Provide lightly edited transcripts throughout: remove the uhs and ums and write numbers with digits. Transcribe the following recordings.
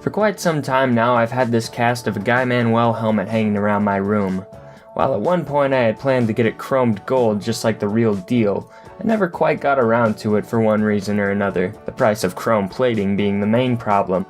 For quite some time now, I've had this cast of a Guy-Manuel helmet hanging around my room. While at one point I had planned to get it chromed gold just like the real deal, I never quite got around to it for one reason or another, the price of chrome plating being the main problem.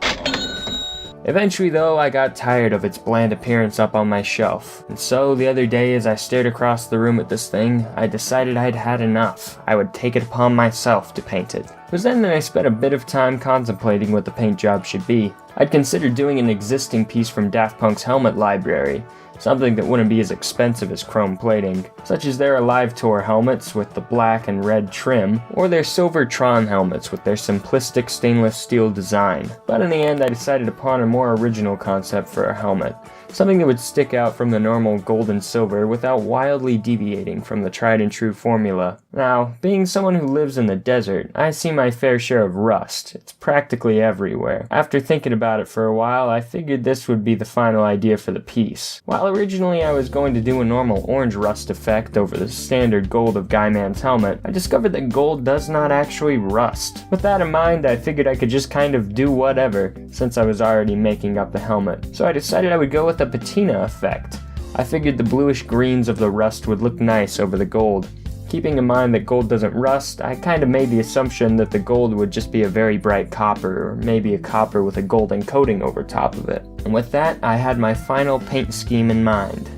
Eventually though, I got tired of its bland appearance up on my shelf, and so the other day as I stared across the room at this thing, I decided I'd had enough. I would take it upon myself to paint it. It was then that I spent a bit of time contemplating what the paint job should be. I'd considered doing an existing piece from Daft Punk's helmet library, something that wouldn't be as expensive as chrome plating, such as their Alive Tour helmets with the black and red trim, or their Silver Tron helmets with their simplistic stainless steel design. But in the end I decided upon a more original concept for a helmet, something that would stick out from the normal gold and silver without wildly deviating from the tried and true formula. Now, being someone who lives in the desert, I see my fair share of rust. It's practically everywhere. After thinking about it for a while, I figured this would be the final idea for the piece. While originally I was going to do a normal orange rust effect over the standard gold of Guy-Man's helmet, I discovered that gold does not actually rust. With that in mind, I figured I could just kind of do whatever, since I was already making up the helmet. So I decided I would go with the Patina effect. I figured the bluish greens of the rust would look nice over the gold. Keeping in mind that gold doesn't rust, I kind of made the assumption that the gold would just be a very bright copper, or maybe a copper with a golden coating over top of it. And with that, I had my final paint scheme in mind.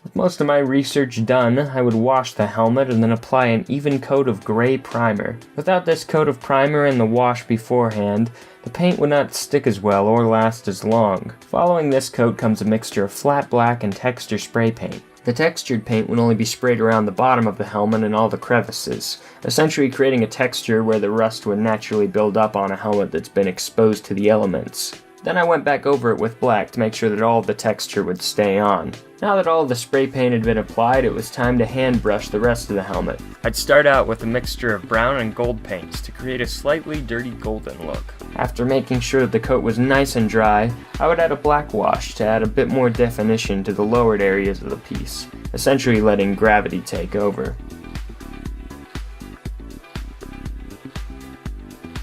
With most of my research done, I would wash the helmet and then apply an even coat of gray primer. Without this coat of primer and the wash beforehand, the paint would not stick as well or last as long. Following this coat comes a mixture of flat black and texture spray paint. The textured paint would only be sprayed around the bottom of the helmet and all the crevices, essentially creating a texture where the rust would naturally build up on a helmet that's been exposed to the elements. Then I went back over it with black to make sure that all of the texture would stay on. Now that all of the spray paint had been applied, it was time to hand brush the rest of the helmet. I'd start out with a mixture of brown and gold paints to create a slightly dirty golden look. After making sure that the coat was nice and dry, I would add a black wash to add a bit more definition to the lowered areas of the piece, essentially letting gravity take over.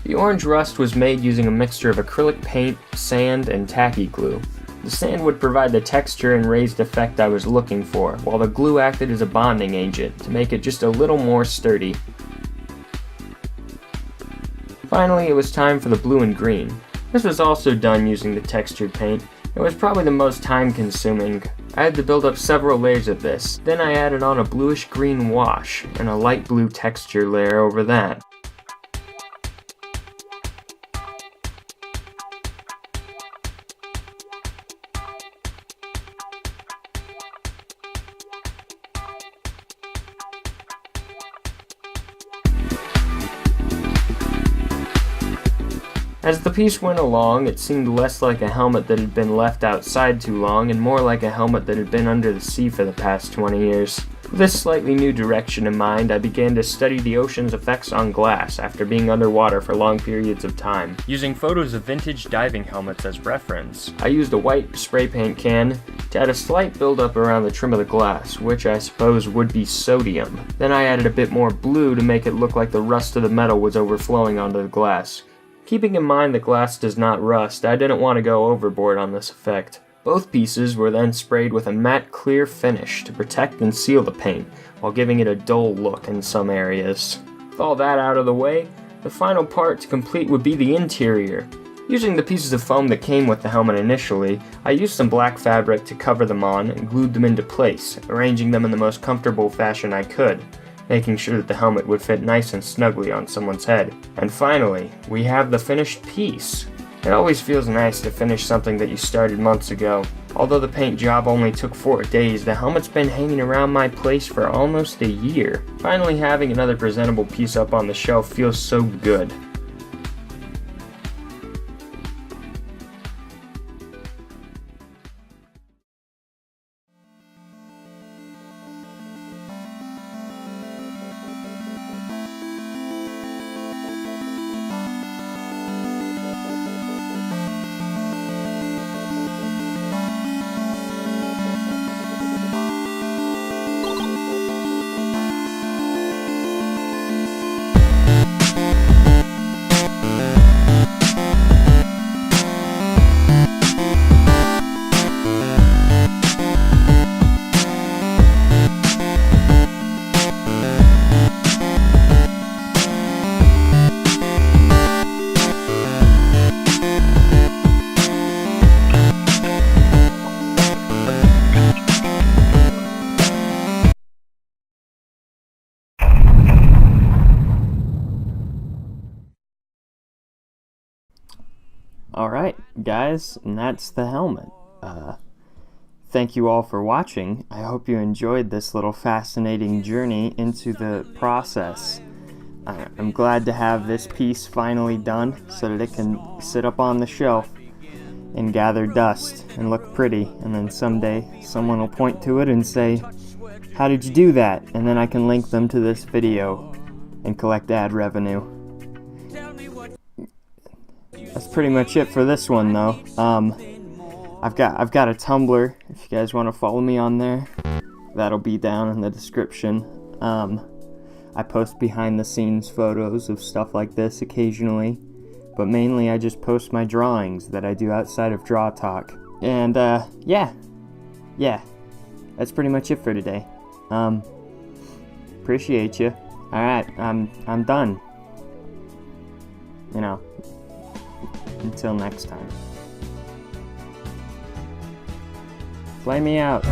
The orange rust was made using a mixture of acrylic paint, sand, and tacky glue. The sand would provide the texture and raised effect I was looking for, while the glue acted as a bonding agent to make it just a little more sturdy. Finally, it was time for the blue and green. This was also done using the textured paint. It was probably the most time-consuming. I had to build up several layers of this. Then I added on a bluish-green wash and a light blue texture layer over that. As the piece went along, it seemed less like a helmet that had been left outside too long and more like a helmet that had been under the sea for the past 20 years. With this slightly new direction in mind, I began to study the ocean's effects on glass after being underwater for long periods of time. Using photos of vintage diving helmets as reference, I used a white spray paint can to add a slight buildup around the trim of the glass, which I suppose would be sodium. Then I added a bit more blue to make it look like the rust of the metal was overflowing onto the glass. Keeping in mind that glass does not rust, I didn't want to go overboard on this effect. Both pieces were then sprayed with a matte clear finish to protect and seal the paint, while giving it a dull look in some areas. With all that out of the way, the final part to complete would be the interior. Using the pieces of foam that came with the helmet initially, I used some black fabric to cover them on and glued them into place, arranging them in the most comfortable fashion I could, making sure that the helmet would fit nice and snugly on someone's head. And finally, we have the finished piece. It always feels nice to finish something that you started months ago. Although the paint job only took 4 days, the helmet's been hanging around my place for almost a year. Finally having another presentable piece up on the shelf feels so good. Alright, guys, and that's the helmet. Thank you all for watching. I hope you enjoyed this little fascinating journey into the process. I'm glad to have this piece finally done so that it can sit up on the shelf and gather dust and look pretty, and then someday someone will point to it and say, "How did you do that?" And then I can link them to this video and collect ad revenue. That's pretty much it for this one, though. I've got a Tumblr. If you guys want to follow me on there, that'll be down in the description. I post behind the scenes photos of stuff like this occasionally, but mainly I just post my drawings that I do outside of Draw Talk. And yeah, that's pretty much it for today. Appreciate you. All right, I'm done. You know, until next time. Play me out.